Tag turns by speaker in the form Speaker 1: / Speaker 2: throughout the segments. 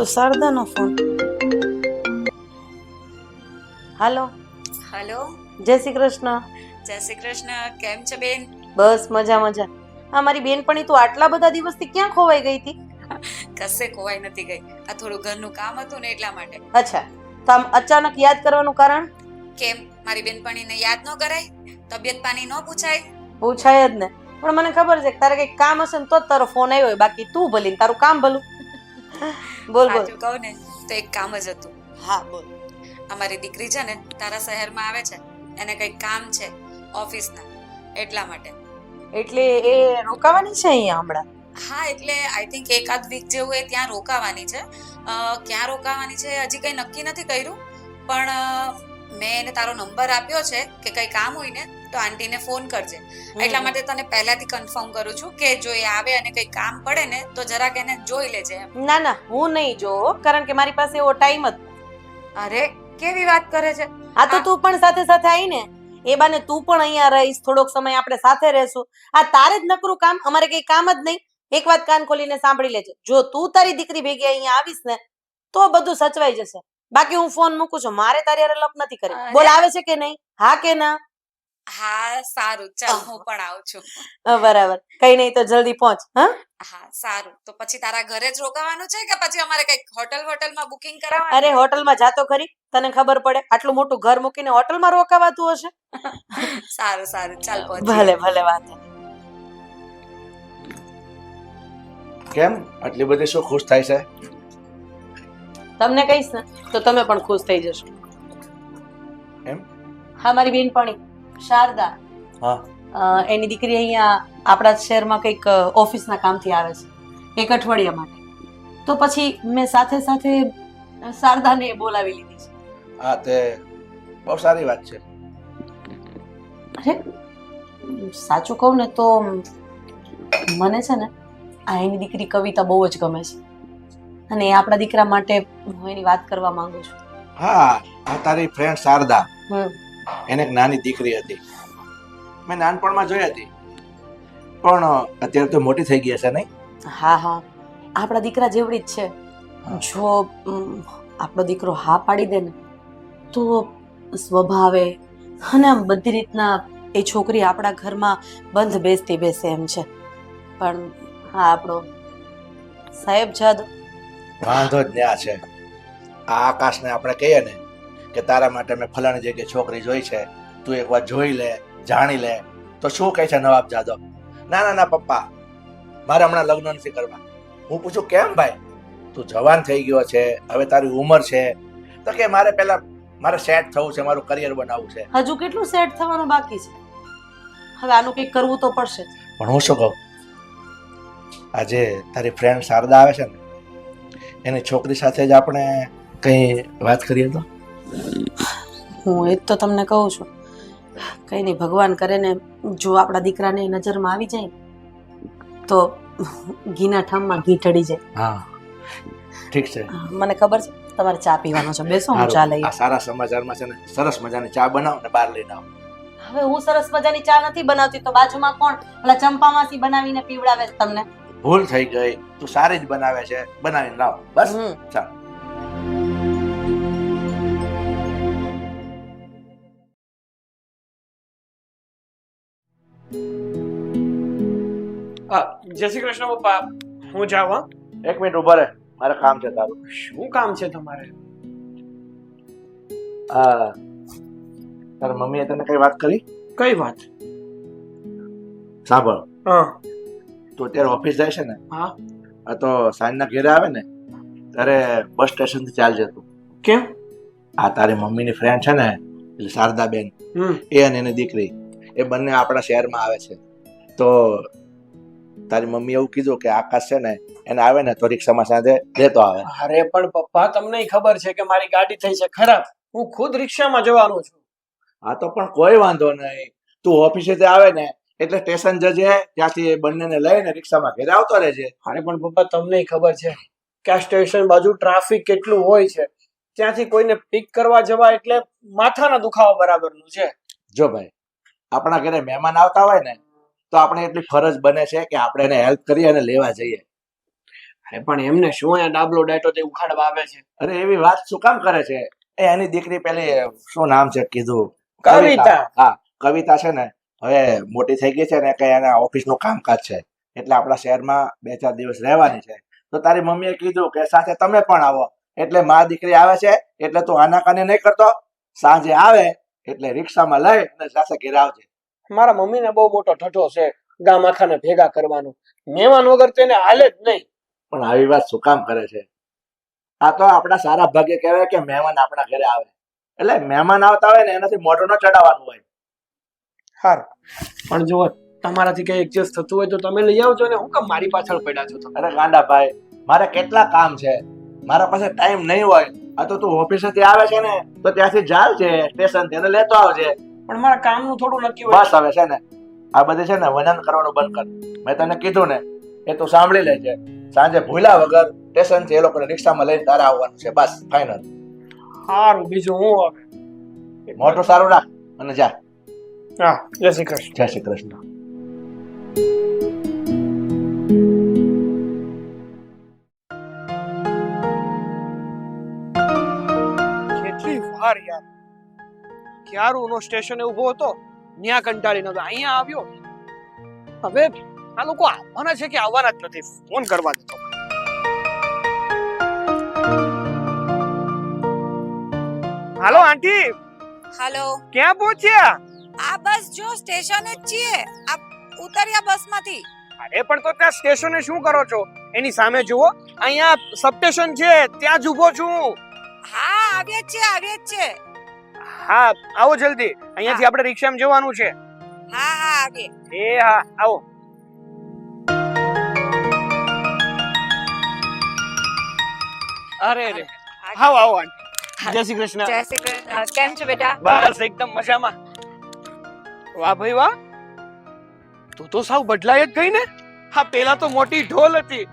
Speaker 1: તો શારદાનો ફોન. હાલો.
Speaker 2: હેલો.
Speaker 1: જય શ્રી કૃષ્ણ.
Speaker 2: જય શ્રી કૃષ્ણ. કેમ છે બેન?
Speaker 1: બસ મજા મજા. આ મારી બેનપણી તું આટલા બધા દિવસથી ક્યાં ખોવાઈ ગઈ હતી?
Speaker 2: કશે ખોવાઈ નથી ગઈ. આ થોડું ઘરનું કામ હતું ને એટલા માટે.
Speaker 1: અચ્છા, તો આમ અચાનક યાદ કરવાનું કારણ?
Speaker 2: કેમ મારી બેનપણીને યાદ ન કરાય? તબિયત પાણી ન પૂછાય?
Speaker 1: પૂછાય જ ને, પણ મને ખબર છે કે તારે કઈક કામ હશે ને તો જ તારો ફોન આવ્યો હોય, બાકી તું ભલી તારું કામ ભલું. બોલ બોલ.
Speaker 2: સાચું કહું ને તો એક કામ જ હતું.
Speaker 1: હા બોલ.
Speaker 2: અમારી દીકરી છે ને તારા શહેરમાં આવે છે, એને કંઈક કામ છે ઓફિસના, એટલા માટે.
Speaker 1: એટલે એ રોકાવાની છે અહીંયા હમણાં?
Speaker 2: હા, એટલે આઈ થિંક એકાદ વીક જેવું એ ત્યાં રોકાવાની છે. ક્યાં રોકાવાની છે હજી કંઈ નક્કી નથી કર્યું, પણ મેં એને તારો નંબર આપ્યો છે કે કંઈ કામ હોય ને તો આંટીને ફોન કરજે. એટલા માટે તને પહેલાથી કન્ફર્મ કરું છું કે જો એ આવે અને કંઈ કામ પડે ને તો જરાક એને જોઈ લેજે એમ.
Speaker 1: ના ના, હું નહીં જોઉં, કારણ કે મારી પાસે એવો ટાઈમ જ.
Speaker 2: અરે કેવી વાત કરે છે!
Speaker 1: હા તો તું પણ સાથે સાથે આવીને, એ બાને તું પણ અહીંયા રહીશ, થોડોક સમય આપણે સાથે રહેશું. આ તારે જ નકરું કામ, અમારે કઈ કામ જ નહીં. એક વાત કાન ખોલીને સાંભળી લેજે, જો તું તારી દીકરી ભેગી અહીંયા આવીશ ને તો બધું સચવાઈ જશે. બાકી હું ફોન મૂકું છું, મારે તારી હારે લપ નથી કરી. બોલ, આવે છે કે નહીં? હા કે ના?
Speaker 2: હા સારું, ચાલ હું પણ આવું છું.
Speaker 1: બરાબર, કઈ નહીં તો જલ્દી પહોંચ. હા
Speaker 2: હા સારું, તો પછી તારા ઘરે જ રોકાવાનું છે કે પછી અમારે કઈક હોટલમાં બુકિંગ કરાવવાનું?
Speaker 1: અરે હોટલમાં જાતો ખરી, તને ખબર પડે? આટલું મોટું ઘર મૂકીને હોટલમાં રોકાવાતું હશે?
Speaker 2: સારું સારું, ચાલ પહોંચીએ.
Speaker 1: ભલે ભલે, વાંધો નહીં.
Speaker 3: કેમ આટલી બધી શું ખુશ થાય છે?
Speaker 1: તમને કહીશ ને તો તમે પણ ખુશ થઈ જશો.
Speaker 3: એમ?
Speaker 1: હા, મારી બેનપણી શારદા,
Speaker 3: હા,
Speaker 1: એની દીકરી અહીંયા આપણા શહેરમાં કંઈક ઓફિસના કામથી આવે છે, એક અઠવાડિયા માટે. તો પછી મેં સાથે સાથે શારદાને બોલાવી લીધી છે.
Speaker 3: હા, તે બહુ સારી વાત છે.
Speaker 1: અરે સાચું કહું ને તો મને છે ને આ એની દીકરી કવિતા બહુ જ ગમે છે, અને એ આપણા દીકરા માટે હું એની વાત કરવા માંગુ છું.
Speaker 3: હા, આ તારી ફ્રેન્ડ શારદા,
Speaker 1: હમ.
Speaker 3: એને એક નાની દીકરી હતી. મેં નાનપણમાં જોઈ હતી, પણ અત્યારે તો મોટી થઈ ગઈ હશે નહીં?
Speaker 1: હા હા, આપણા દીકરા જેવડી જ છે. જો આપણો દીકરો હા પાડી દે ને તો સ્વભાવે અને આમ બધી રીતના એ છોકરી આપણા ઘરમાં બંધ બેસતી બેસે એમ છે. પણ હા, આપણો સાહેબ જાદવ
Speaker 3: વાંધો જ ન્યા છે. આ આકાશને આપણે કહીએ ને કે તારા માટે મેં ફલાણી જગ્યાએ છોકરી જોઈ છે, તું એકવાર જોઈ લે, જાણી લે, તો શું કહે છે નવાબ જાદવ? ના ના ના પપ્પા, મારે હમણાં લગ્ન નથી કરવા. હું પૂછું કેમ ભાઈ? તું જવાન થઈ ગયો છે, હવે તારી ઉંમર છે, તો કે મારે સેટ થવું છે, મારું કરિયર બનાવવું છે.
Speaker 1: હજુ કેટલું સેટ થવાનું બાકી છે? હવે આનું કંઈક કરવું તો પડશે.
Speaker 3: પણ હું શું કહું, આજે તારી ફ્રેન્ડ શારદા આવે છે ને, એની છોકરી સાથે જ આપણે કઈ વાત કરીએ તો?
Speaker 1: હું એ જ તો તમને કહું છું, કઈ નહીં, ભગવાન કરે ને જો આપણા દીકરાને નજરમાં આવી જાય તો ઘીના ઠામમાં ઘી ટળી જાય.
Speaker 3: હા, ઠીક છે.
Speaker 1: મને ખબર છે તમારે ચા પીવાનો છે, બેસો હું ચા લઈ.
Speaker 3: આ સારા સમાચારમાં છે ને સરસ મજાની ચા બનાવો ને બહાર લઈને આવો.
Speaker 1: હવે હું સરસ મજાની ચા નથી બનાવતી તો બાજુમાં કોણ પેલા ચંપામાંથી બનાવીને પીવડાવે છે તમને?
Speaker 3: ભૂલ થઈ ગઈ, તું સારી જ બનાવે છે, બનાવીને લાવ બસ. ચાલ.
Speaker 4: જય શ્રી કૃષ્ણ પપ્પા, હું જાઉં. હા,
Speaker 3: એક મિનિટ ઉભા રહે, મારે કામ છે તારું.
Speaker 4: શું કામ છે તમારે?
Speaker 3: તારા મમ્મીએ તને કઈ વાત કરી?
Speaker 4: કઈ વાત?
Speaker 3: સાંભળ,
Speaker 4: હા
Speaker 3: તું અત્યારે ઓફિસ જાય છે ને,
Speaker 4: હા.
Speaker 3: તો સાંજના ઘરે આવે ને ત્યારે બસ સ્ટેશન થી ચાલજે તું.
Speaker 4: કેમ?
Speaker 3: આ તારી મમ્મીની ફ્રેન્ડ છે ને, એટલે શારદાબેન, એ અને એની દીકરી, એ બંને આપણા શહેરમાં આવે છે. તો તારી મમ્મી એવું કીધું કે આકાશ છે ને, એને આવે ને તો રિક્ષામાં સાંજે લેતો આવે.
Speaker 4: અરે પણ પપ્પા, તમને ખબર છે કે મારી ગાડી થઈ છે ખરાબ, હું ખુદ રિક્ષામાં જવાનું છું.
Speaker 3: હા તો પણ કોઈ વાંધો નહીં, તું ઓફિસેથી આવે ને એટલે સ્ટેશન જજે, ત્યાંથી એ બંનેને લઈને રિક્ષામાં ઘરે આવતો રહેજે.
Speaker 4: અરે પણ પપ્પા, તમને ખબર છે કે આ સ્ટેશન બાજુ ટ્રાફિક કેટલું હોય છે, ત્યાંથી કોઈને પિક કરવા જવા એટલે માથાના દુખાવા બરાબરનું છે.
Speaker 3: જો ભાઈ, આપણા ઘરે મહેમાન આવતા હોય ને તો આપણે એટલી ફરજ બને છે કે આપણે એને હેલ્પ કરીએ અને લેવા જઈએ.
Speaker 4: અરે પણ એમને શું અહીંયા ડાબલો ડાયટો તે ઉખાડવા આવે છે?
Speaker 3: અરે એવી વાત શું કામ કરે છે? એ એની દીકરી પેલી શું નામ છે કીધું?
Speaker 4: કવિતા.
Speaker 3: હા, કવિતા છે ને હવે મોટી થઈ ગઈ છે ને કે એના ઓફિસનું કામકાજ છે એટલે આપણા શહેરમાં 2-4 દિવસ રહેવાની છે. તો તારી મમ્મીએ કીધું કે સાથે તમે પણ આવો. એટલે મારી દીકરી આવે છે એટલે તું આનાકાની નહીં કરતો. સાંજે આવે એટલે રિક્ષામાં લઈ અને સાથે ઘેર આવજે.
Speaker 4: મારા મમ્મીને બહુ મોટો ઠઠો છે ગામ આખાને ભેગા કરવાનો. મહેમાન વગર તેને હાલે જ નહીં.
Speaker 3: પણ આવી વાત શું કામ કરે છે? આ તો આપણા સારા ભાગ્ય કહેવાય કે મહેમાન આપણા ઘરે આવે. એટલે મહેમાન આવતા હોય ને એનાથી મોઢું ન ચડાવવાનું હોય.
Speaker 4: હારું, પણ જો તમારાથી કઈ એડજસ્ટ થતું હોય તો તમે લઈ આવજો ને. હું કામ મારી પાછળ પડ્યા છો તમે?
Speaker 3: અરે ગાંડા ભાઈ, મારે કેટલા કામ છે, મારા પાસે ટાઈમ નહીં હોય. આ તો તું ઓફિસેથી આવે છે ને તો ત્યાંથી ચાલ છે સ્ટેશન થી લેતો આવજે.
Speaker 4: પણ મારા કામનું થોડું નક્કી હોય.
Speaker 3: બસ હવે છે ને આ બધે છે ને વજન કરવાનું બંધ કર. મેં તને કીધું ને એ તું સાંભળી લેજે. સાંજે ભૂલ્યા વગર સ્ટેશન થી એ લોકોને રિક્ષામાં લઈને તારે આવવાનું છે. બસ ફાઇનલ.
Speaker 4: સારું, બીજું હું હવે?
Speaker 3: મોટું સારું રાખ અને જા.
Speaker 4: હા, જય શ્રી કૃષ્ણ.
Speaker 3: જય શ્રી કૃષ્ણ.
Speaker 4: કેટલી વાર યાર, ક્યારનો સ્ટેશને ઊભો હતો, ન્યા કંટાળી નતો, અહીંયા આવ્યો. હવે આ લોકો આવવાના છે કે આવવાના જ નથી? ફોન કરવા દેતો. હાલો આંટી,
Speaker 2: હાલો,
Speaker 4: ક્યાં પહોંચ્યા?
Speaker 2: આ બસ જો સ્ટેશને જ છીએ. આ ઉતર્યા બસમાંથી.
Speaker 4: અરે પણ તો ત્યાં સ્ટેશને શું કરો છો? એની સામે જુઓ, અહીંયા સબસ્ટેશન છે, ત્યાં જ ઊભો છું.
Speaker 2: હા, આવ્યા જ છે.
Speaker 4: હા, આવો જલ્દી. અહીંયાથી આપણે રિક્ષામાં જવાનું છે.
Speaker 2: હા આવીએ.
Speaker 4: એ હા, આવો. અરે રે, આવો આંટી. જય શ્રી કૃષ્ણ.
Speaker 2: જય શ્રી કૃષ્ણ. કેમ છો બેટા?
Speaker 4: બસ એકદમ મજામાં. વાહ ભાઈ વાહ, તું તો સાવ બદલાય જ ગઈ ને. હા, પેલા તો મોટી ઢોલ હતી,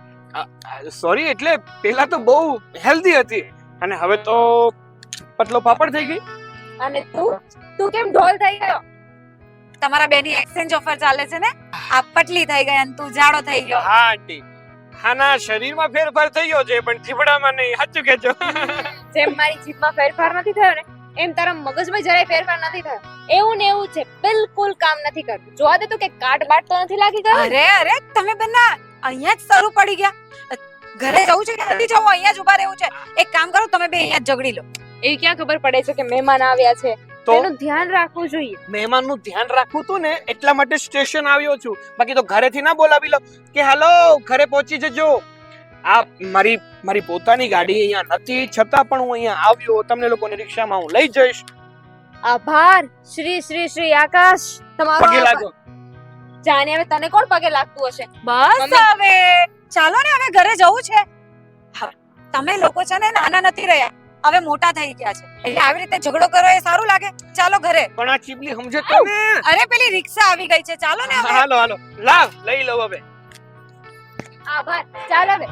Speaker 4: સોરી એટલે પેલા તો બહુ હેલ્ધી હતી, અને હવે તો પતલો પાપડ થઈ ગઈ.
Speaker 5: અને તું કેમ ઢોલ થઈ ગયો?
Speaker 2: તમારા બેની એક્સચેન્જ ઓફર ચાલે છે ને? આ પટલી થઈ ગઈ અને તું જાડો થઈ ગયો.
Speaker 4: હા આંટી, હાના શરીરમાં ફેરફાર થઈ ગયો છે પણ થીબડામાં નહીં. સાચું કહેજો.
Speaker 5: જેમ મારી જીભમાં ફેરફાર નથી થયો ને, એમ તારા મગજમાં જરાય ફેરફાર નથી થયો. એવું ને એવું છે, બિલકુલ કામ નથી કરતું. જોવા દે તું કે કાટ બાટ તો નથી લાગી ગયો?
Speaker 2: અરે તમે બંને અહીંયા જ શરૂ પડી ગયા. ઘરે જવું છે કે નથી જવું? અહીંયા જ ઉભા રહેવું છે. એક કામ કરો, તમે બે અહીંયા જ ઝઘડી લો.
Speaker 5: એવી ક્યાં ખબર પડે છે કે મહેમાન આવ્યા છે?
Speaker 4: તો
Speaker 5: એનું ધ્યાન રાખવું જોઈએ.
Speaker 4: મહેમાનનું ધ્યાન રાખવું તું ને એટલા માટે સ્ટેશન આવ્યો છું. બાકી તો ઘરેથી ના બોલાવી લો કે હાલો ઘરે પહોંચી જજો. આ મારી પોતાની ગાડી અહીંયા નથી, છતાં પણ હું અહીંયા આવ્યો. તમને લોકોને રિક્ષામાં હું લઈ જઈશ.
Speaker 5: આભાર શ્રી શ્રી શ્રી આકાશ, તમારો
Speaker 4: પગે
Speaker 5: આભાર.
Speaker 4: લાગો.
Speaker 5: જાને હવે તને કોણ પગે લાગતું હશે?
Speaker 2: બસ
Speaker 5: મમ્મી.
Speaker 2: હવે ચાલો ને, હવે ઘરે જવું છે. હા, તમે લોકો છે ને નાના નથી રહ્યા, હવે મોટા થઈ ગયા છે, એટલે આવી રીતે ઝઘડો કરો એ સારું લાગે? ચાલો ઘરે.
Speaker 4: પણ આ ચીબલી સમજે તો ને.
Speaker 2: અરે પેલી રિક્ષા આવી ગઈ છે, ચાલો ને હવે.
Speaker 4: હાલો લાવ, લઈ લો હવે.
Speaker 5: આભાર, ચાલ હવે.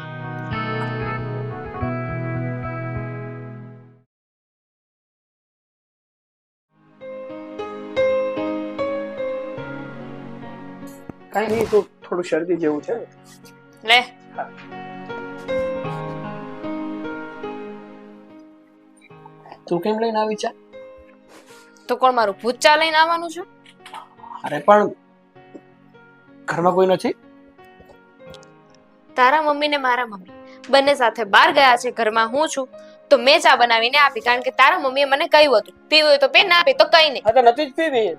Speaker 4: કઈ નહીં, તો થોડું શરદી જેવું છે.
Speaker 5: લે,
Speaker 4: તું કેમ લઈને આવી ચા?
Speaker 5: તો કોણ મારું ભૂત ચા લઈને આવવાનું છે?
Speaker 4: અરે પણ ઘરમાં કોઈ નથી?
Speaker 5: તારા મમ્મી ને મારા મમ્મી બંને સાથે બહાર ગયા છે, ઘરમાં હું છું, તો મેં ચા બનાવીને આપી. કારણ કે તારા મમ્મીએ મને કહ્યું હતું પીવું હોય તો પી, ના પી તો કઈ નહીં.
Speaker 4: હા, તો નથી જ પીવી.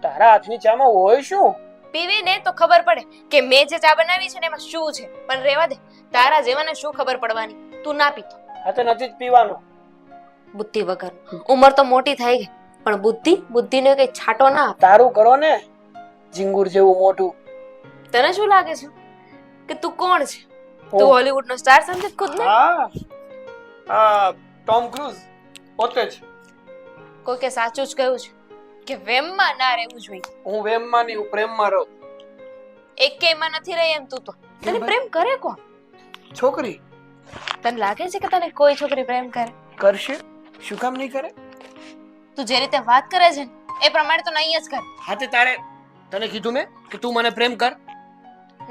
Speaker 4: તારા હાથની ચામાં હોય શું?
Speaker 5: પીવી ને તો ખબર પડે કે મેં જે ચા બનાવી છે ને એમાં શું છે. પણ રેવા દે, તારા જેવાને શું ખબર પડવાની? તું ના પીતો.
Speaker 4: હા, તો નથી જ પીવાનું.
Speaker 5: બુદ્ધિ વગર. ઉંમર તો મોટી થઈ ગઈ, પણ બુદ્ધિને કઈ છાંટો ના આપ.
Speaker 4: તારું કરો ને, જીંગુર જેવું મોટું.
Speaker 5: તને શું લાગે છે કે તું કોણ છે? તું હોલીવુડ નો સ્ટાર સમજે ખુદને?
Speaker 4: હા, ટોમ ક્રૂઝ પોતે જ.
Speaker 5: કોઈ કે સાચું જ કહ્યું છે કે વેમમાં ના રહેવું જોઈએ.
Speaker 4: હું વેમમાં નહીં, હું પ્રેમમાં રહું.
Speaker 5: એકેયમાં નથી રહી એમ તું તો. તને પ્રેમ કરે કોણ?
Speaker 4: છોકરી
Speaker 5: તને લાગે છે કે તને કોઈ છોકરી પ્રેમ કરે?
Speaker 4: કરશે, શું કામ નહીં કરે?
Speaker 5: તું જે રીતે વાત કરે છે ને એ પ્રમાણે તો નહીં જ કર.
Speaker 4: હા, તે તને કીધું મેં કે તું મને પ્રેમ કર?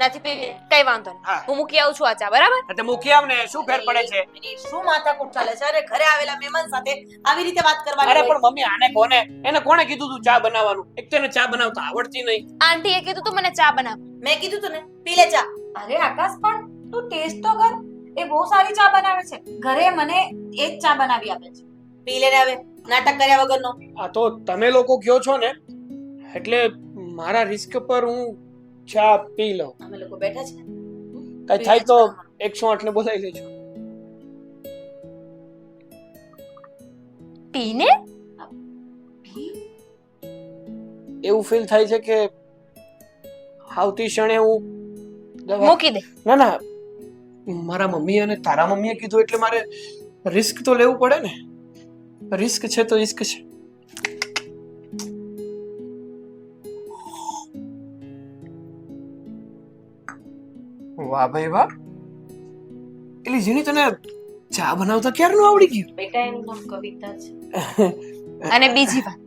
Speaker 5: નથી પીવી કઈ વાંધો નહીં
Speaker 4: હા.
Speaker 5: હું મૂકી આવું છું આ ચા બરાબર
Speaker 4: એટલે મૂકી આવ ને શું ફેર પડે છે
Speaker 1: શું માથાકૂટ ચાલે છે? અરે ઘરે આવેલા મહેમાન સાથે આવી રીતે વાત કરવાની
Speaker 4: અરે
Speaker 1: હોય.
Speaker 4: પણ મમ્મી આને કોને કીધું તું ચા બનાવવાનું? એક તો એને ચા બનાવતા આવડતી નહીં.
Speaker 5: આંટીએ કીધું તું મને ચા બનાવ
Speaker 1: મેં કીધું તું ને પી લે ચા.
Speaker 2: અરે આકાશ પણ તું ટેસ્ટ તો કર, એ બહુ સારી ચા બનાવે છે. ઘરે મને એ જ ચા બનાવી આપે છે.
Speaker 1: પી લે ને હવે નાટક કર્યા વગરનો.
Speaker 4: આ તો તમે લોકો કયો છો ને એટલે મારા રિસ્ક પર હું ચા પી લઉં.
Speaker 1: અમે લોકો બેઠા છે.
Speaker 4: કઈ થાય તો 108 ને બોલાવી લેજો.
Speaker 5: પીને
Speaker 4: એવું ફીલ થાય છે કે આવતી ક્ષણે હું દવા
Speaker 5: મૂકી દે
Speaker 4: ના ના મારા મમ્મી અને તારા મમ્મીએ કીધું એટલે મારે રિસ્ક તો લેવું પડે ને. રિસ્ક છે તો રિસ્ક છે. વાહ ભાઈ વાહ, એલી જીની તને ચા બનાવતા ક્યારનું આવડી ગયું?
Speaker 1: બેટા એનું નામ કવિતા છે.
Speaker 5: અને બીજી વાત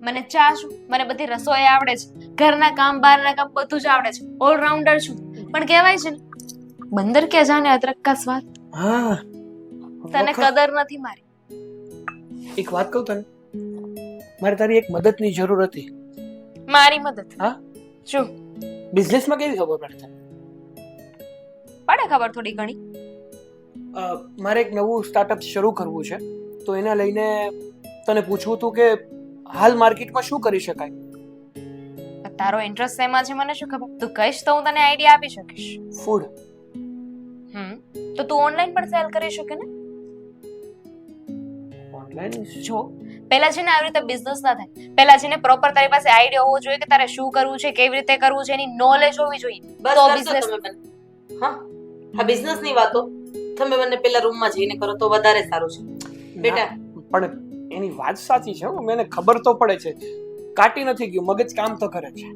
Speaker 5: મને ચા શું મને બધી રસોઈ આવડે છે ઘરના કામ બહારના કામ બધું જ આવડે છે ઓલરાઉન્ડર છું પણ કહેવાય છે ને બંદર કે જાને અદરક કા સ્વાદ
Speaker 4: હા
Speaker 5: તને કદર નથી મારી.
Speaker 4: એક વાત કહું તને, મારે તારી એક મદદની જરૂર હતી.
Speaker 5: મારી મદદ
Speaker 4: હા
Speaker 5: શું
Speaker 4: બિઝનેસમાં કેવી ખબર પડે તને?
Speaker 5: પડે ખબર થોડી ઘણી.
Speaker 4: મારે એક નવું સ્ટાર્ટઅપ શરૂ કરવું છે તો એના લઈને તને પૂછવું હતું કે હાલ માર્કેટમાં શું કરી શકાય.
Speaker 5: તારો ઇન્ટરેસ્ટ શેમાં છે મને શું ખબર તું કહીશ તો હું તને આઈડિયા આપી શકીશ.
Speaker 4: ફૂડ.
Speaker 5: તો તું ઓનલાઈન પણ સેલ કરી શકે ને.
Speaker 4: ઓનલાઈન
Speaker 5: જો પહેલા છે ને આવી રીતે બિઝનેસ ના થાય પહેલા છે ને પ્રોપર તારી પાસે આઈડિયા હોવો જોઈએ કે તારે શું કરવું છે કેવી રીતે કરવું છે એની નોલેજ હોવી જોઈએ
Speaker 1: બસ
Speaker 5: તો
Speaker 1: કરશો
Speaker 5: business-
Speaker 1: તમે બંને. હા આ બિઝનેસ ની વાતો તમે બંને પેલા રૂમમાં જઈને કરો તો વધારે સારું છે. બેટા
Speaker 4: પણ એની વાત સાચી છે હો, મને ખબર તો પડે છે. કાટી નથી ગયું, મગજ કામ તો કરે છે.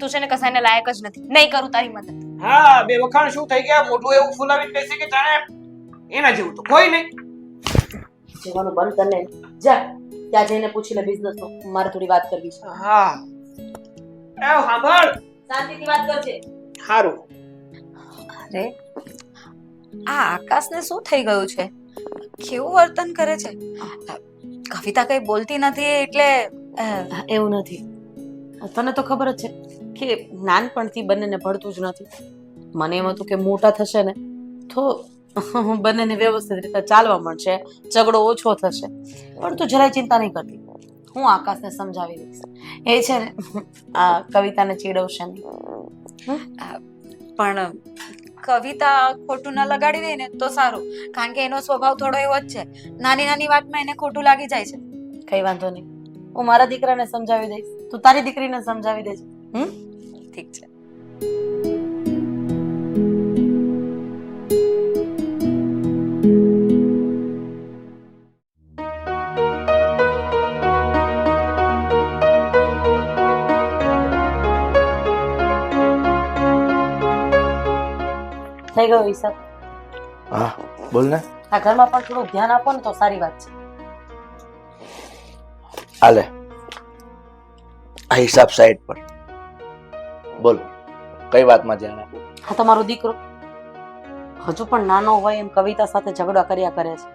Speaker 5: તું છે ને કસાયને લાયક જ નથી નહીં કરું તારી મદદ.
Speaker 4: હા બે વખાણ શું થઈ ગયા, મોઢું એવું ફૂલાવીને બેસે કે જાણે એના જેવું તો કોઈ નહીં.
Speaker 1: જવાનું બંધ કર ને. જા ત્યાં જઈને પૂછી લે બિઝનેસ નું. મારે થોડી વાત કરવી છે.
Speaker 4: હા આવ સાંભળ.
Speaker 1: શાંતિથી વાત કરજે.
Speaker 4: સારું.
Speaker 2: અરે આ આકાશને શું થઈ ગયું છે? કેવું વર્તન કરે છે? કવિતા કઈ બોલતી નથી એટલે
Speaker 1: એવું નથી. તને તો ખબર જ છે કે નાનપણથી બંનેને ભળતું જ નથી. મને એમ હતું કે મોટા થશે ને તો બંનેને વ્યવસ્થિત રીતે ચાલવા મળશે, ઝઘડો ઓછો થશે. પણ તું જરાય ચિંતા નહીં કરતી. હું આકાશને સમજાવી દઈશ. એ છે ને આ કવિતાને ચીડવશે નહીં.
Speaker 2: પણ કવિતા ખોટું ન લગાડી દે ને તો સારું, કારણ કે એનો સ્વભાવ થોડો એવો જ છે. નાની નાની વાતમાં એને ખોટું લાગી જાય છે.
Speaker 1: કઈ વાંધો નહીં. હું મારા દીકરાને સમજાવી દઈશ, તું તારી દીકરીને સમજાવી દેજે.
Speaker 2: ઠીક છે.
Speaker 1: થઈ ગયો હિસાબ.
Speaker 3: હા બોલ ને.
Speaker 1: આ ઘરમાં પણ થોડું ધ્યાન આપો ને તો સારી વાત છે.
Speaker 3: હાલે આ હિસાબ સાઈડ પર. બોલ કઈ વાતમાં ધ્યાન આપું?
Speaker 1: હા તમારો દીકરો હજુ પણ નાનો હોય એમ કવિતા સાથે ઝઘડા કર્યા કરે છે.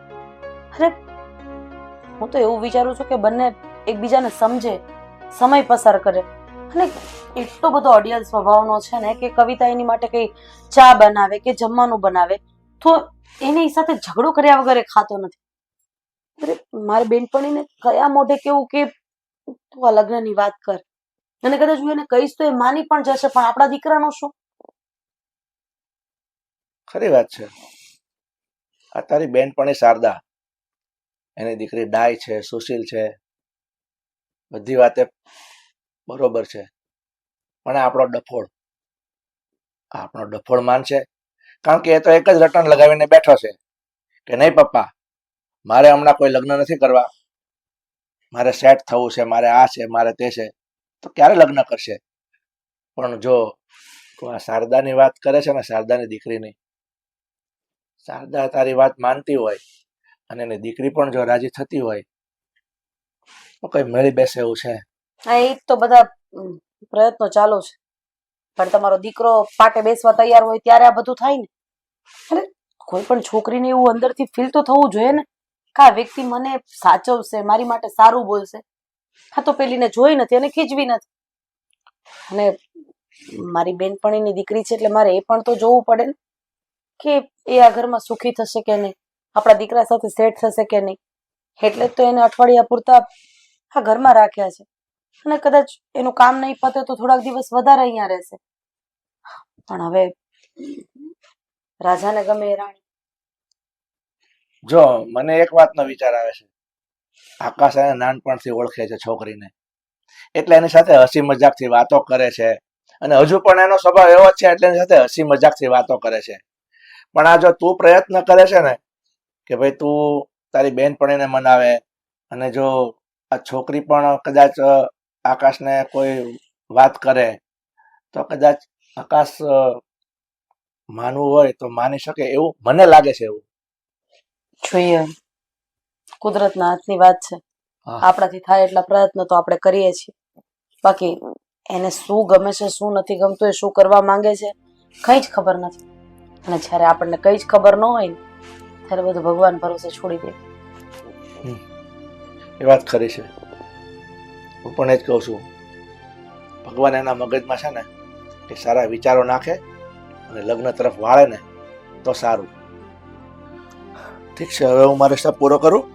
Speaker 1: અરે હું તો એવું વિચારું છું કે બંને એકબીજાને સમજે, સમય પસાર કરે. અને એટલો બધો અડિયલ સ્વભાવનો છે ને કે કવિતા એની માટે કઈ ચા બનાવે કે જમવાનું બનાવે તો એની સાથે ઝઘડો કર્યા વગર એ ખાતો નથી. અરે મારી બેનપણીને કયા મોઢે કેવું કે તું આ લગ્નની વાત કર, અને કદાચ હું એને કહીશ તો એ માની પણ જશે, પણ આપણા દીકરાનો શું?
Speaker 3: ખરી વાત છે. આ તારી બેનપણી શારદા, એની દીકરી ડાય છે, સુશીલ છે, બધી વાતે બરોબર છે. પણ આપણો ડફોળ માનશે? કારણ કે એ તો એક જ રટણ લગાવીને બેઠો છે કે નહીં પપ્પા મારે હમણાં કોઈ લગ્ન નથી કરવા, મારે સેટ થવું છે, મારે આ છે, મારે તે છે. તો ક્યારે લગ્ન કરશે? પણ જો તું આ શારદાની વાત કરે છે ને, શારદાની દીકરીની, શારદા તારી વાત માનતી હોય અને એની દીકરી પણ જો રાજી થતી હોય તો કઈ મળી બેસે એવું છે?
Speaker 1: હા એ તો બધા પ્રયત્નો ચાલુ છે. પણ તમારો દીકરો પાટે બેસવા તૈયાર હોય ત્યારે આ બધું થાય ને. અરે કોઈ પણ છોકરીને એવું અંદરથી ફીલ તો થવું જોઈએ ને કે આ વ્યક્તિ મને સાચવશે, મારી માટે સારું બોલશે. હા તો પેલીને જોઈ નથી અને ખીજવી નથી. અને મારી બેનપણીની દીકરી છે એટલે મારે એ પણ તો જોવું પડે ને કે એ આ ઘરમાં સુખી થશે કે નહીં, આપણા દીકરા સાથે સેટ થશે કે નહીં. એટલે જ તો એને અઠવાડિયા પૂરતા આ ઘરમાં રાખ્યા છે. અને કદાચ એનું કામ નહીં પતે તો થોડાક દિવસ વધારે અહીંયા રહેશે. પણ હવે રાજાને ગમે એ રાણી.
Speaker 3: જો મને એક વાતનો વિચાર આવે છે. આકાશ એને નાનપણથી ઓળખે છે છોકરીને, એટલે એની સાથે હસી મજાકથી વાતો કરે છે. અને હજુ પણ એનો સ્વભાવ એવો જ છે એટલે એની સાથે હસી મજાકથી વાતો કરે છે. પણ આ જો તું પ્રયત્ન કરે છે ને કે ભાઈ તું તારી બેનપણીને મનાવે, અને જો આ છોકરી પણ કદાચ આકાશને કોઈ વાત કરે તો કદાચ આકાશ માનવું હોય તો માની શકે એવું મને લાગે છે. એવું
Speaker 1: જોઈએ, કુદરતના હાથની વાત છે.
Speaker 3: હા.
Speaker 1: આપણાથી થાય એટલા પ્રયત્ન તો આપણે કરીએ છીએ. બાકી એને શું ગમે છે, શું નથી ગમતું, એ શું કરવા માંગે છે, કઈ જ ખબર નથી. અને જ્યારે આપણને કઈ જ ખબર ન હોય ને ત્યારે બધું ભગવાન ભરોસે છોડી દે.
Speaker 3: એ વાત ખરી છે. હું પણ એ જ કહું છું, ભગવાન એના મગજમાં છે ને કે સારા વિચારો નાખે અને લગ્ન તરફ વાળે ને તો સારું. ઠીક છે, હવે હું મારો સ્ટેપ પૂરો કરું.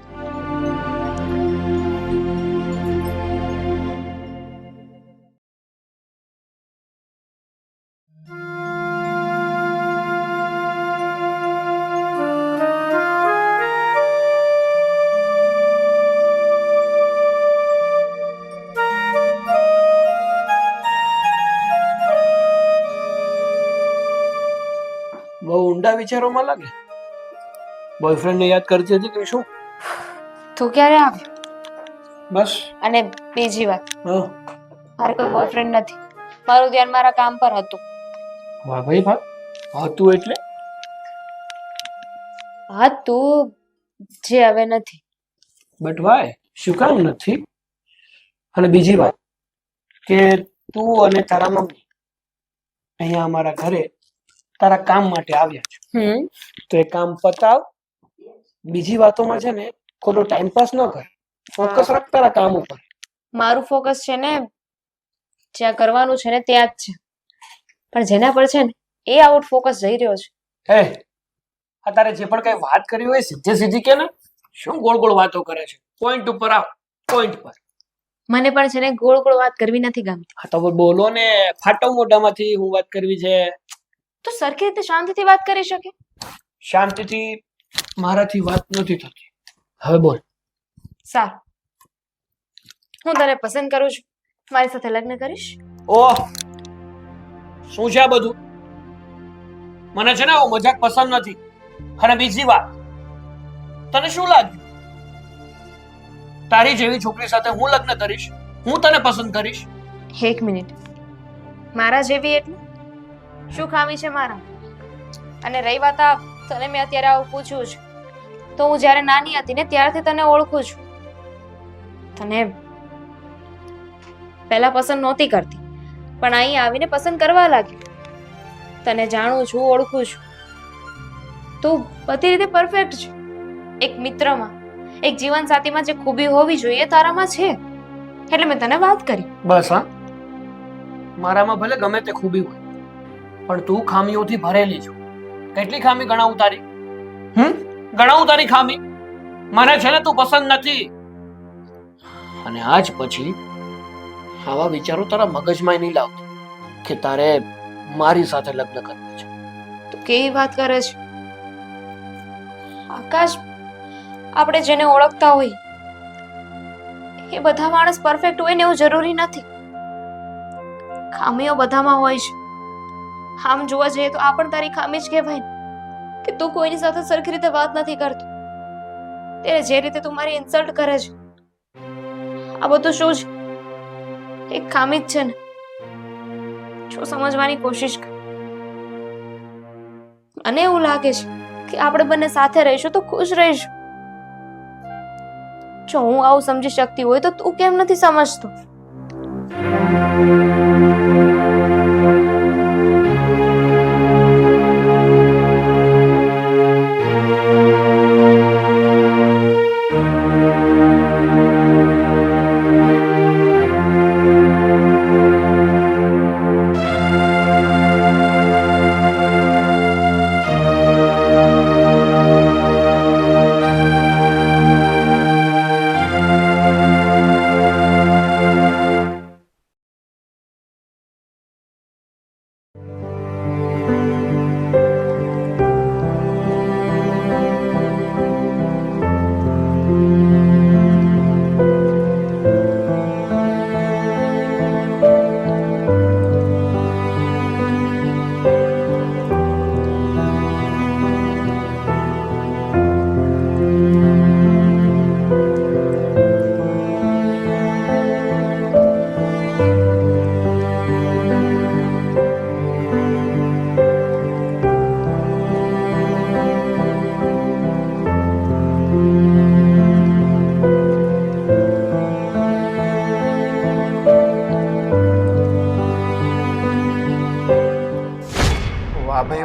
Speaker 4: બહુ ઊંડા વિચારોમાં લાગે. બોયફ્રેન્ડને યાદ કરતી હતી કે શું?
Speaker 5: તું ક્યારે આવ્યો?
Speaker 4: બસ.
Speaker 5: અને બીજી વાત,
Speaker 4: હા.
Speaker 5: મારે કોઈ બોયફ્રેન્ડ નથી. મારું ધ્યાન મારા કામ પર હતું.
Speaker 4: વાહ ભાઈ વાહ. હતું એટલે?
Speaker 5: હતું જે હવે નથી.
Speaker 4: But Y? શું કામ નથી? અને બીજી વાત કે તું અને તારા મમ્મી અહીંયા અમારા ઘરે તારા કામ માટે આવ્યા છે, તો એ કામ પતાવ. બીજી વાતોમાં છે ને ખોટો ટાઈમ પાસ ન કર. ફોકસ રાખ તારા કામ ઉપર.
Speaker 5: મારું ફોકસ છે ને જ્યાં કરવાનું છે ને ત્યાં જ છે. પણ જેના પર છે ને એ આઉટ ફોકસ જઈ રહ્યો છે.
Speaker 4: હે, આ તારે જે પણ કઈ વાત કરી હોય સીધે સીધી કે ને, શું ગોળ ગોળ વાતો કરે છે? પોઈન્ટ ઉપર આવ, પોઈન્ટ પર.
Speaker 5: મને પણ છે ને ગોળ ગોળ વાત કરવી નથી ગમતી.
Speaker 4: હા તો બોલો ને, ફાટો મોઢામાંથી હું વાત કરવી છે.
Speaker 5: તું સરખી રીતે શાંતિથી વાત કરી શકે?
Speaker 4: શાંતિથી મારાથી વાત નથી થતી. હવે બોલ.
Speaker 5: સારું, હું તને પસંદ કરું છું. મારી સાથે લગ્ન કરીશ?
Speaker 4: ઓહ, શું છે આ બધું? મને છે ને આવો મજાક પસંદ નથી. અને બીજી વાત, તને શું લાગ્યું તારી જેવી છોકરી સાથે હું લગ્ન કરીશ? હું તને પસંદ કરીશ?
Speaker 5: એક મિનિટ, મારા જેવી એટલે શું ખામી છે મારા? અને રહી વાત આ તને મેં અત્યારે આવું પૂછ્યું છે, તો હું જ્યારે નાની હતી ને ત્યારથી તને ઓળખું છું. તને પહેલા પસંદ નહોતી કરતી, પણ અહીં આવીને પસંદ કરવા લાગી. તને જાણું છું, ઓળખું છું. તું બધી રીતે પરફેક્ટ છે. એક મિત્રમાં, એક જીવનસાથીમાં જે ખૂબી હોવી જોઈએ તારામાં છે, એટલે મેં તને વાત કરી.
Speaker 4: બસ હા, મારામાં ભલે ગમે તે ખૂબી હોય, પણ તું ખામીઓથી ભરેલી છો. કેટલી ખામી ગણાવું તારી? ગણાવું તારી ખામી? મને છે ને તું પસંદ નથી. અને આજ પછી આવા વિચારો તારા મગજમાં નહીં લાવતો કે તારે મારી સાથે લગ્ન કરવું છે.
Speaker 5: તું કેવી વાત કરે છે આકાશ? આપણે જેને ઓળખતા હોય એ બધા માણસ પરફેક્ટ હોય ને એવું જરૂરી નથી. ખામીઓ બધામાં હોય છે. આમ જોવા જઈએ તો આ પણ તારી ખામી જ કહેવાય ને, કે તું કોઈની સાથે સરખી રીતે વાત નથી કરતો. ત્યારે જે રીતે તું મારી ઇન્સલ્ટ કરે છે, આ બધું શું છે? એક ખામી જ છે ને. જો સમજવાની કોશિશ કર. મને એવું લાગે છે કે આપણે બંને સાથે રહીશું તો ખુશ રહીશું. જો હું આવું સમજી શકતી હોય તો તું કેમ નથી સમજતો?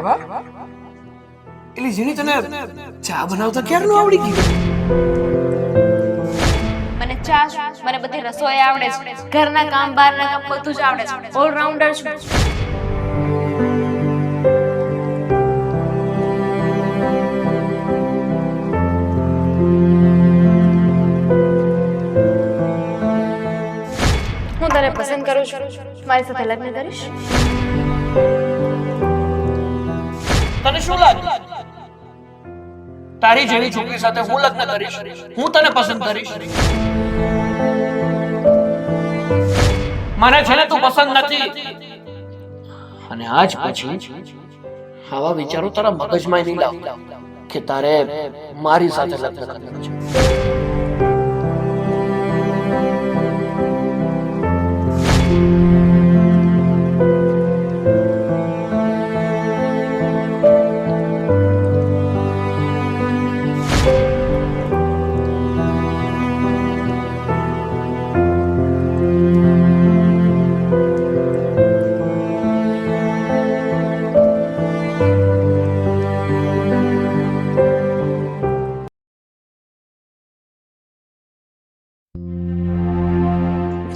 Speaker 4: વાહ, એલી જેની તને ચા બનાવતા ક્યારનું આવડી ગયું?
Speaker 5: મને ચા મને બધી રસોઈ આવડે છે, ઘરના કામ બહારના કામ બધું જ આવડે છે, ઓલરાઉન્ડર છું. હું તને પસંદ કરું છું, મારી સાથે લગ્ન કરીશ?
Speaker 4: તને શું લાગે તારી જેવી છોકરી સાથે હું લગ્ન કરીશ? હું તને પસંદ કરીશ? મને છે ને તું પસંદ નથી, અને આજ પછી આવા વિચારો તારા મગજમાં નહીં લાવ કે તારે મારી સાથે લગ્ન કરવું છે.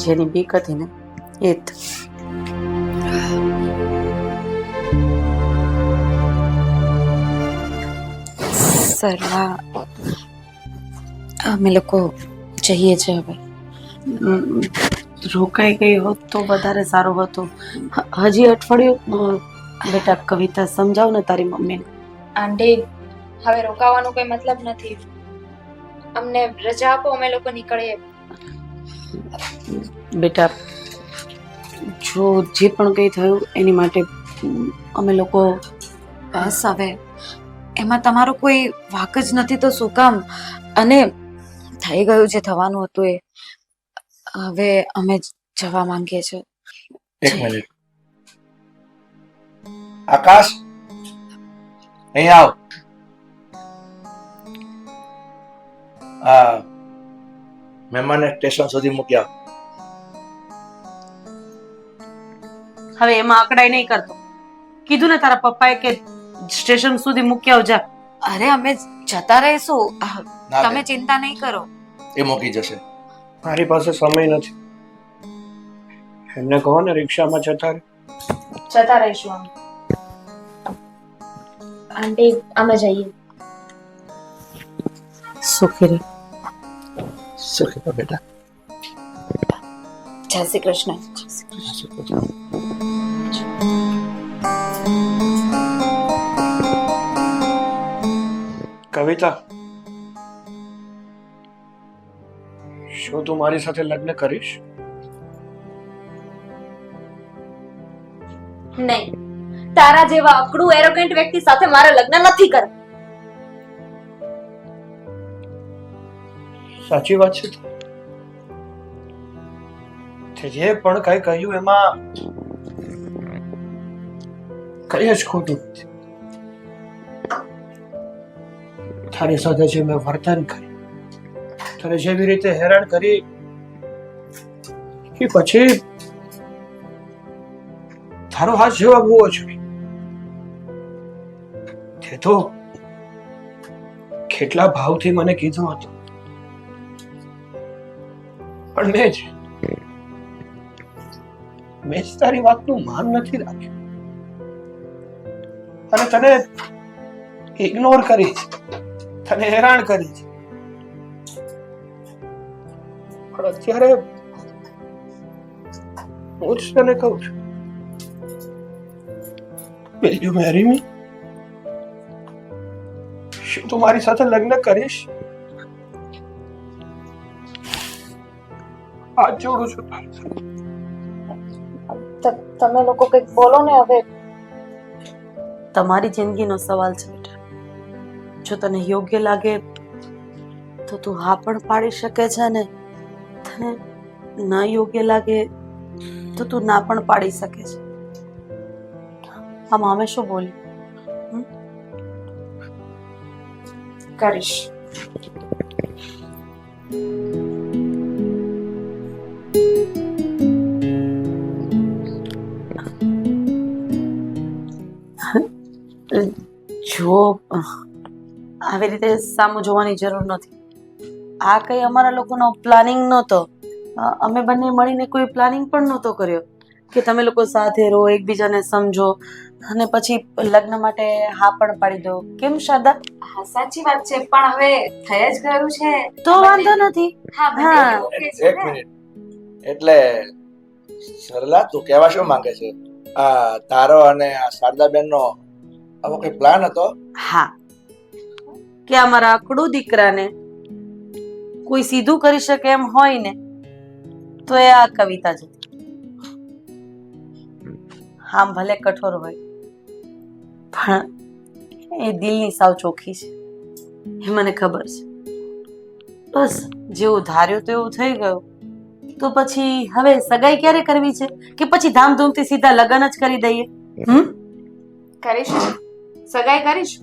Speaker 1: જેની બીક હતી ને એ જ. સરલા, અમે લોકો જઈએ છે હવે. રોકાઈ ગઈ હોત તો વધારે સારું હતું. હજી અઠવાડિયું બેટા કવિતા સમજાવ ને તારી મમ્મીને.
Speaker 5: આંટી, હવે રોકાવાનો કોઈ મતલબ નથી. અમને રજા આપો, અમે લોકો નીકળીએ.
Speaker 1: બેટા જો જે પણ કંઈ થયું એની માટે અમે લોકો
Speaker 2: બસ હવે એમાં તમારો કોઈ વાક જ નથી તો શું કામ? અને થઈ ગયું જે થવાનું હતું એ. હવે અમે જવા માંગીએ છીએ.
Speaker 3: એક મિનિટ, આકાશ અહીં આવ. મહેમાનને સ્ટેશન સુધી મૂક્યા.
Speaker 1: હવે એમાં અકડાઈ નહીં કરતો. કીધું ને તારા પપ્પાએ કે સ્ટેશન સુધી મૂકી આવજા.
Speaker 2: અરે અમે જતા રહીશું,
Speaker 3: ના
Speaker 2: તમે ચિંતા નહીં કરો.
Speaker 3: એ મૂકી જશે.
Speaker 4: મારી પાસે સમય નથી. એમને કહો ને રિક્ષામાં જતા રહે.
Speaker 5: જતા રહીશું અમે. આંટી, અમે જઈએ.
Speaker 1: સુખી રહે.
Speaker 3: સુખી રહો બેટા.
Speaker 2: જય શ્રી કૃષ્ણ.
Speaker 4: કવિતા, શું તું મારી સાથે લગ્ન કરીશ?
Speaker 5: નહીં, તારા જેવા અકડું એરોગન્ટ વ્યક્તિ સાથે મારે લગ્ન નથી કરવા.
Speaker 4: સાચી વાત છે. તે જે પણ કઈ કહ્યું એમાં કઈ જ ખોટું નથી. તારી સાથે જે મેં વર્તન કર્યું, તને જેવી રીતે હેરાન કરી, કે પછી તારો હાથ જવાબ હોવો જોઈએ. તે તો કેટલા ભાવથી મને કીધું હતું, પણ મેં જ તારી વાતનું માન નથી રાખ્યું અને તને ઇગ્નોર કરી છે, તને હેરાન કરી છે. પણ અત્યારે હું જ તને કહું છું, will you marry me? શું તું મારી સાથે લગ્ન કરીશ? હાથ જોડું છું તારી સાથે.
Speaker 5: તમે લોકો કંઈક બોલો ને હવે.
Speaker 1: તમારી જિંદગીનો સવાલ છે બેટા. જો તને યોગ્ય લાગે તો તું હા પણ પાડી શકે છે, ને તને ન યોગ્ય લાગે તો તું ના પણ પાડી શકે છે. આમાં અમે શું બોલી?
Speaker 5: કરીશ.
Speaker 1: જો આવી રીતે સામું જોવાની જરૂર નથી. આ કઈ અમારા લોકોનો પ્લાનિંગ નહોતો. અમે બંને મળીને કોઈ પ્લાનિંગ પણ નહોતો કર્યો કે તમે લોકો સાથે રહો, એકબીજાને સમજો અને પછી લગ્ન માટે હા પણ પાડી દો. કેમ શારદા?
Speaker 2: હા સાચી વાત છે, પણ હવે થઈ જ ગયું છે
Speaker 1: તો વાંધો નથી.
Speaker 2: હા
Speaker 1: હા.
Speaker 2: બંને okay છે
Speaker 3: એક
Speaker 2: ને?
Speaker 3: મિનિટ, એટલે સરલા તું કહેવા શું માંગે છે? આ તારો અને આ શારદાબેનનો આવો કઈ પ્લાન હતો?
Speaker 1: હા, કે અમારા આકડું દીકરાને કોઈ સીધું કરી શકે એમ હોય ને તો એ આ કવિતા જ હતી. આમ ભલે કઠોર હોય પણ એ દિલની સાવ ચોખ્ખી છે, એ મને ખબર છે. બસ જેવું ધાર્યું તેવું થઈ ગયું. તો પછી હવે સગાઈ ક્યારે કરવી છે કે પછી ધામધૂમથી સીધા લગ્ન જ કરી દઈએ?
Speaker 5: કરીશ, સગાઈ કરીશ.